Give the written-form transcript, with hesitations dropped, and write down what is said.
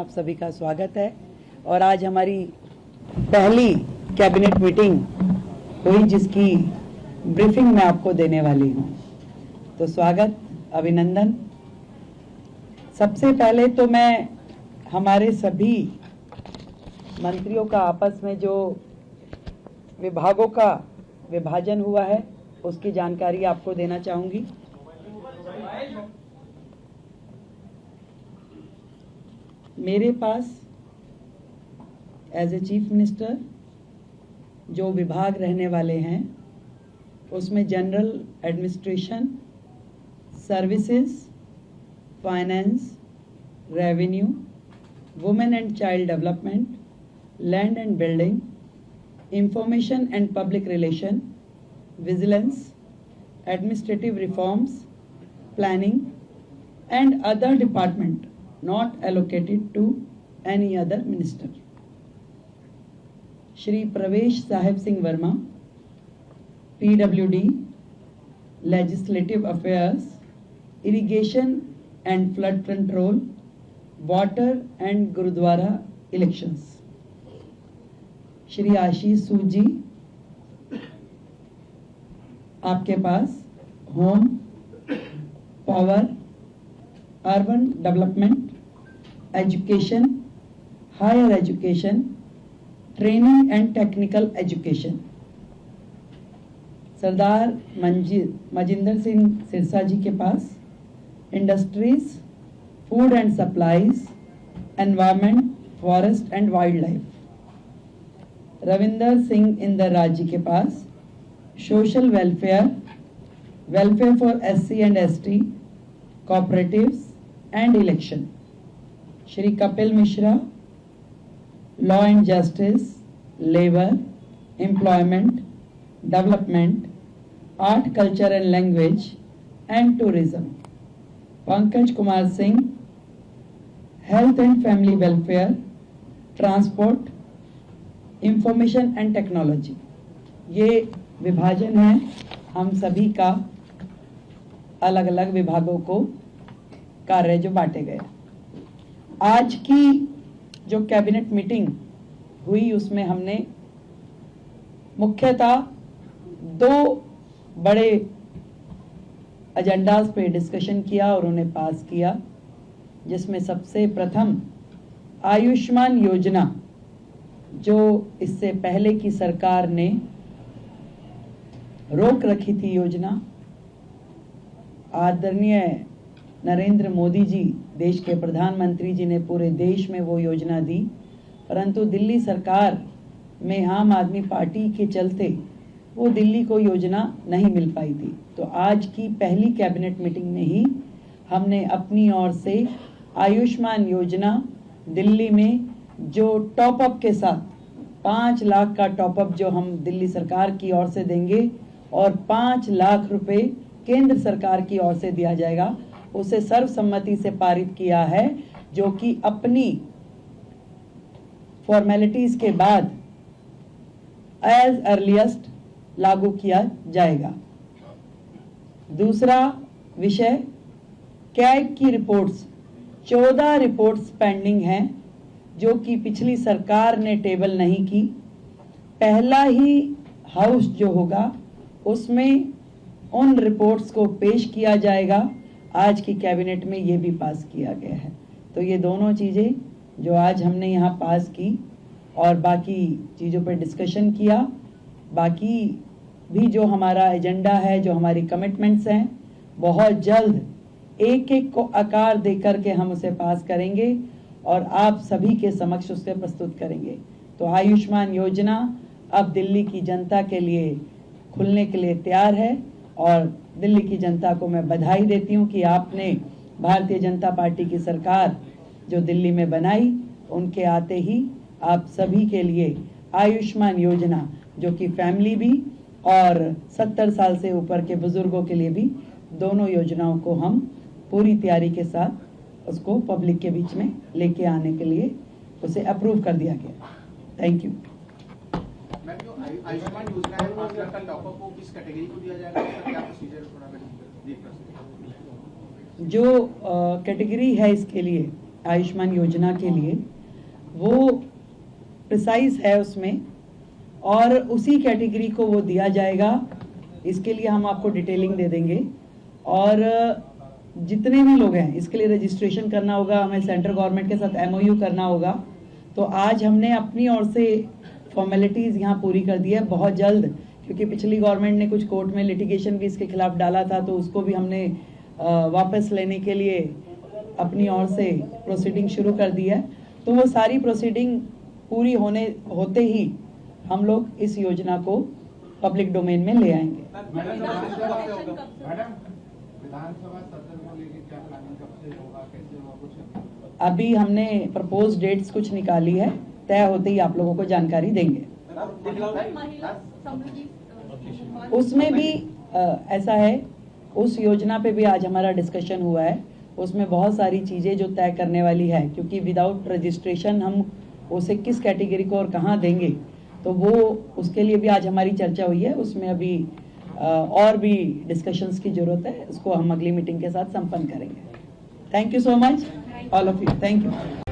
आप सभी का स्वागत है। और आज हमारी पहली कैबिनेट मीटिंग हुई जिसकी ब्रीफिंग मैं आपको देने वाली हूं। तो स्वागत, अभिनंदन। सबसे पहले तो मैं हमारे सभी मंत्रियों का आपस में जो विभागों का विभाजन हुआ है उसकी जानकारी आपको देना चाहूंगी। मेरे पास एज ए चीफ मिनिस्टर जो विभाग रहने वाले हैं उसमें general administration, services, finance, revenue, women and child development, land and building, information and public relation, vigilance, administrative reforms, planning and other department not allocated to any other minister. Shri Pravesh Sahib Singh Verma, PWD, Legislative Affairs, Irrigation and Flood Control, Water and Gurudwara Elections. Shri Ashish Sood ji, आपके पास home, power, urban development, education, higher education, training and technical education. Sardar Manjinder Singh Sirsa ji के पास industries, food and supplies, environment, forest and wild life. Ravinder Singh Indraj ji के पास social welfare, welfare for SC and ST, cooperatives and election. Shri Kapil Mishra, law and justice, labour, employment, development, art, culture and language and tourism. Pankaj Kumar Singh, health and family welfare, transport, information and technology. ये विभाजन है हम सभी का, अलग अलग विभागों को कार्य जो बांटे गए। आज की जो कैबिनेट मीटिंग हुई उसमें हमने मुख्यतः दो बड़े एजेंडास पे डिस्कशन किया और उन्हें पास किया, जिसमें सबसे प्रथम आयुष्मान योजना, जो इससे पहले की सरकार ने रोक रखी थी योजना। आदरणीय नरेंद्र मोदी जी, देश के प्रधानमंत्री जी ने पूरे देश में वो योजना दी, परंतु दिल्ली सरकार में आम आदमी पार्टी के चलते वो दिल्ली को योजना नहीं मिल पाई थी। तो आज की पहली कैबिनेट मीटिंग में ही हमने अपनी ओर से आयुष्मान योजना दिल्ली में जो टॉपअप के साथ 5 लाख का टॉपअप जो हम दिल्ली सरकार की ओर से देंगे और 5 लाख रुपए केंद्र सरकार की ओर से दिया जाएगा, उसे सर्वसम्मति से पारित किया है, जो कि अपनी फॉर्मेलिटीज के बाद एज अर्लीस्ट लागू किया जाएगा। दूसरा विषय, कैग की रिपोर्ट्स, 14 रिपोर्ट्स पेंडिंग हैं जो कि पिछली सरकार ने टेबल नहीं की। पहला ही हाउस जो होगा उसमें उन रिपोर्ट्स को पेश किया जाएगा। आज की कैबिनेट में ये भी पास किया गया है। तो ये दोनों चीज़ें जो आज हमने यहाँ पास की और बाकी चीज़ों पर डिस्कशन किया, बाकी भी जो हमारा एजेंडा है, जो हमारी कमिटमेंट्स हैं, बहुत जल्द एक एक को आकार दे करके हम उसे पास करेंगे और आप सभी के समक्ष उसे प्रस्तुत करेंगे। तो आयुष्मान योजना अब दिल्ली की जनता के लिए खुलने के लिए तैयार है और दिल्ली की जनता को मैं बधाई देती हूं कि आपने भारतीय जनता पार्टी की सरकार जो दिल्ली में बनाई, उनके आते ही आप सभी के लिए आयुष्मान योजना, जो कि फैमिली भी और 70 साल से ऊपर के बुजुर्गों के लिए भी, दोनों योजनाओं को हम पूरी तैयारी के साथ उसको पब्लिक के बीच में लेके आने के लिए उसे अप्रूव कर दिया गया। Thank you. आयुष्मान योजना है, 5 लाख का टॉपअप को किस कैटेगरी को दिया जाएगा, उसका क्या प्रोसीजर थोड़ा जो कैटेगरी है इसके लिए आयुष्मान योजना के लिए, वो प्रिसाइज है उसमें, और उसी कैटेगरी को वो दिया जाएगा। इसके लिए हम आपको डिटेलिंग दे देंगे, और जितने भी लोग हैं इसके लिए रजिस्ट्रेशन करना होगा, हमें सेंट्रल गवर्नमेंट के साथ MOU करना होगा। तो आज हमने अपनी ओर से फॉर्मेलिटीज़ यहाँ पूरी कर दी है। बहुत जल्द, क्योंकि पिछली गवर्नमेंट ने कुछ कोर्ट में लिटिगेशन भी इसके खिलाफ डाला था, तो उसको भी हमने वापस लेने के लिए अपनी ओर से प्रोसीडिंग शुरू कर दी है। तो वो सारी प्रोसीडिंग पूरी होते ही हम लोग इस योजना को पब्लिक डोमेन में ले आएंगे। मैडम, विधानसभा सत्र को लेकर क्या प्लानिंग, कब से होगा, कैसे होगा, कुछ? अभी हमने प्रपोज डेट्स कुछ निकाली है, तय होते ही आप लोगों को जानकारी देंगे। उसमें भी ऐसा है, उस योजना पे भी आज हमारा डिस्कशन हुआ है। उसमें बहुत सारी चीज़ें जो तय करने वाली है, क्योंकि विदाउट रजिस्ट्रेशन हम उसे किस कैटेगरी को और कहाँ देंगे, तो वो उसके लिए भी आज हमारी चर्चा हुई है। उसमें अभी और भी डिस्कशंस की जरूरत है, उसको हम अगली मीटिंग के साथ संपन्न करेंगे। Thank you so much all of you, thank you.